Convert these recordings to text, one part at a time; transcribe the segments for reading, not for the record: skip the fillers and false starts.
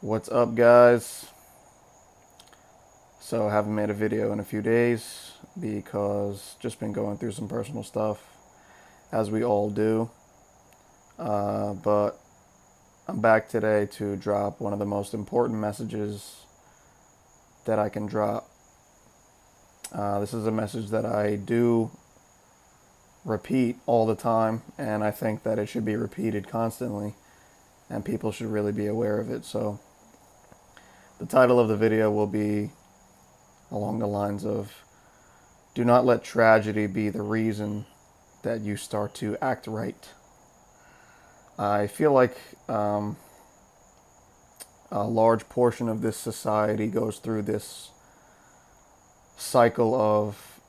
What's up, guys? So I haven't made a video in a few days because just been going through some personal stuff, as we all do. But I'm back today to drop one of the most important messages that I can drop. This is a message that I do repeat all the time, and I think that it should be repeated constantly, and people should really be aware of it. So the title of the video will be along the lines of, do not let tragedy be the reason that you start to act right. I feel like a large portion of this society goes through this cycle of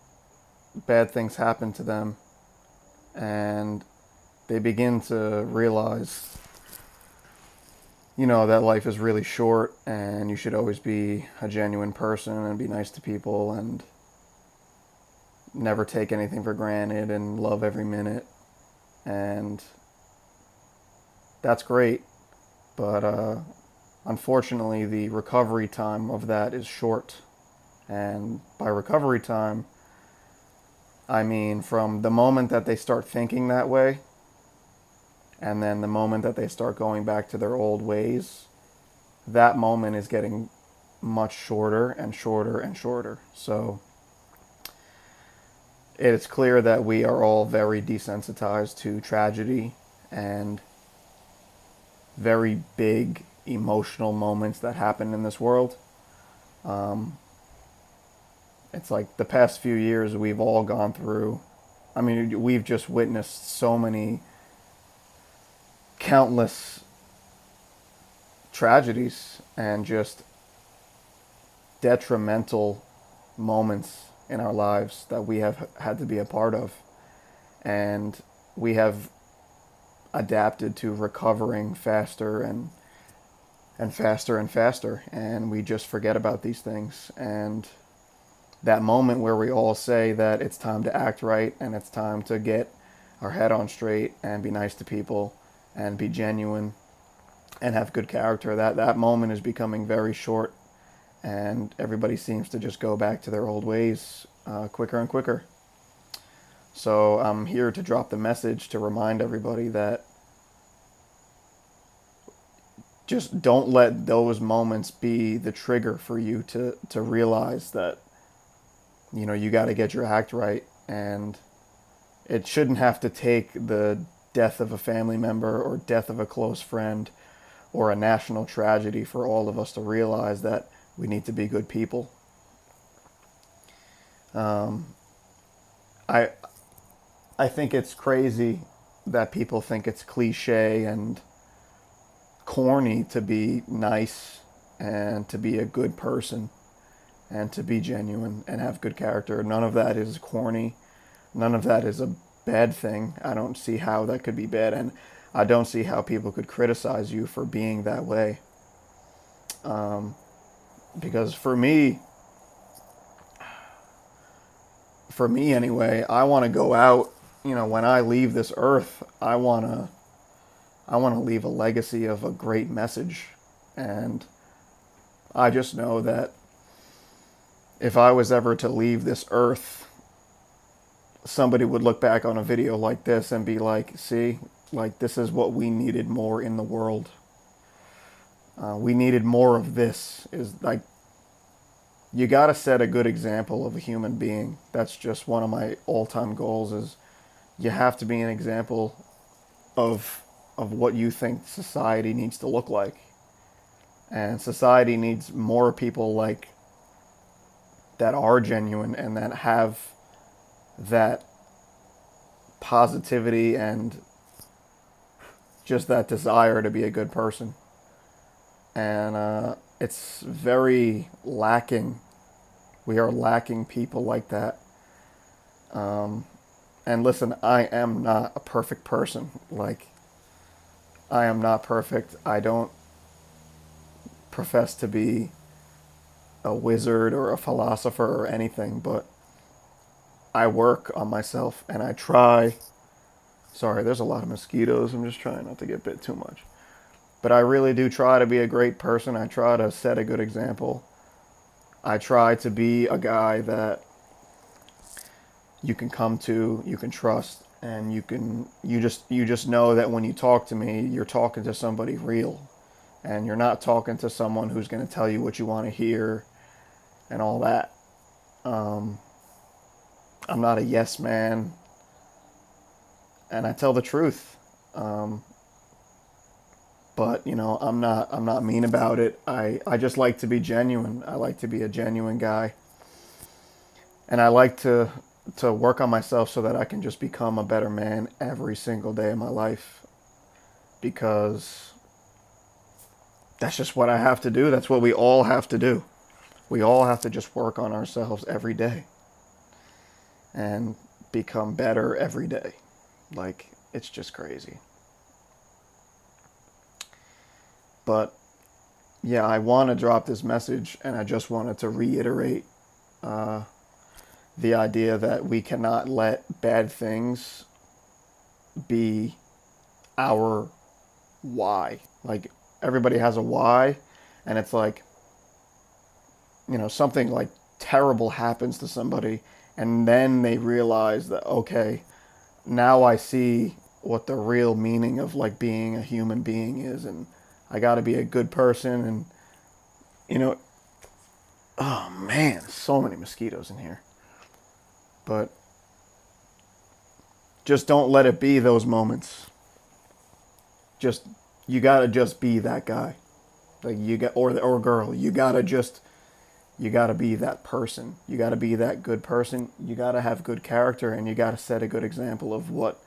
bad things happen to them, and they begin to realize, that life is really short and you should always be a genuine person and be nice to people and never take anything for granted and love every minute. And that's great, but unfortunately, the recovery time of that is short. And by recovery time, I mean from the moment that they start thinking that way, and then the moment that they start going back to their old ways, that moment is getting much shorter and shorter and shorter. So it's clear that we are all very desensitized to tragedy and very big emotional moments that happen in this world. It's like the past few years we've all gone through. I mean, we've just witnessed so many countless tragedies and just detrimental moments in our lives that we have had to be a part of. And we have adapted to recovering faster and faster and faster, and we just forget about these things. And that moment where we all say that it's time to act right and it's time to get our head on straight and be nice to people and be genuine and have good character, that moment is becoming very short, and everybody seems to just go back to their old ways quicker and quicker. So I'm here to drop the message to remind everybody that just don't let those moments be the trigger for you to realize that you got to get your act right. And it shouldn't have to take the death of a family member or death of a close friend or a national tragedy for all of us to realize that we need to be good people. I I think it's crazy that people think it's cliche and corny to be nice and to be a good person and to be genuine and have good character. None of that is corny. None of that is a bad thing. I don't see how that could be bad, and I don't see how people could criticize you for being that way. Because for me anyway, I want to go out. When I leave this earth, I want to leave a legacy of a great message, and I just know that if I was ever to leave this earth, somebody would look back on a video like this and be like, see, like, this is what we needed more in the world. We needed more of this. Is like, you got to set a good example of a human being. That's just one of my all-time goals, is you have to be an example of what you think society needs to look like. And society needs more people like that are genuine and that have that positivity and just that desire to be a good person. And it's very lacking. We are lacking people like that. And listen, I am not a perfect person. Like, I am not perfect. I don't profess to be a wizard or a philosopher or anything, but I work on myself and I try. Sorry, there's a lot of mosquitoes. I'm just trying not to get bit too much. But I really do try to be a great person. I try to set a good example. I try to be a guy that you can come to, you can trust, and you just know that when you talk to me, you're talking to somebody real, and you're not talking to someone who's going to tell you what you want to hear and all that. I'm not a yes man, and I tell the truth. But I'm not mean about it. I just like to be genuine. I like to be a genuine guy, and I like to work on myself so that I can just become a better man every single day of my life, because that's just what I have to do. That's what we all have to do. We all have to just work on ourselves every day and become better every day. Like, it's just crazy. But yeah, I want to drop this message, and I just wanted to reiterate the idea that we cannot let bad things be our why. Like, everybody has a why, and it's like, something like terrible happens to somebody, and then they realize that, okay, now I see what the real meaning of like being a human being is, and I got to be a good person. And you know oh man, so many mosquitoes in here. But just don't let it be those moments. Just, you got to just be that guy. Like, you got, or girl, you got to be that person. You got to be that good person. You got to have good character, and you got to set a good example of what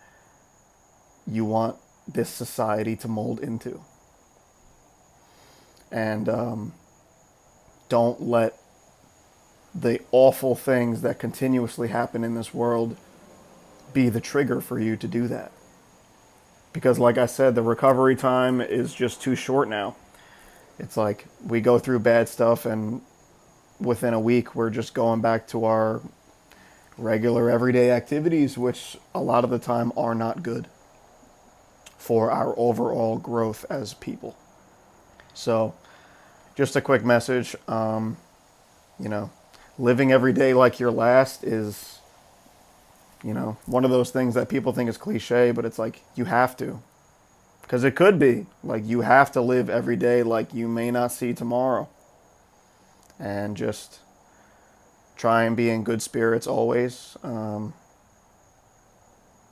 you want this society to mold into. And don't let the awful things that continuously happen in this world be the trigger for you to do that. Because, like I said, the recovery time is just too short now. It's like we go through bad stuff, and within a week, we're just going back to our regular everyday activities, which a lot of the time are not good for our overall growth as people. So, just a quick message. You know, living every day like your last is, one of those things that people think is cliche, but it's like you have to. Because it could be. Like, you have to live every day like you may not see tomorrow. And just try and be in good spirits always.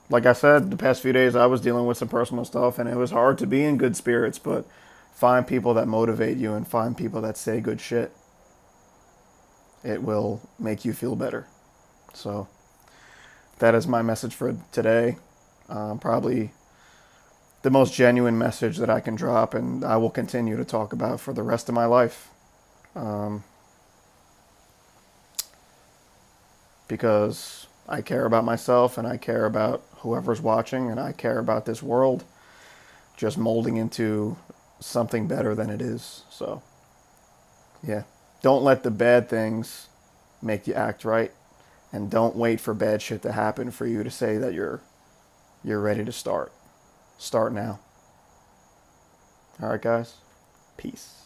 Like I said, the past few days I was dealing with some personal stuff, and it was hard to be in good spirits, but find people that motivate you and find people that say good shit. It will make you feel better. So that is my message for today. Probably the most genuine message that I can drop, and I will continue to talk about for the rest of my life. Because I care about myself, and I care about whoever's watching, and I care about this world just molding into something better than it is. So, yeah. Don't let the bad things make you act right, and don't wait for bad shit to happen for you to say that you're ready to start. Start now. All right, guys. Peace.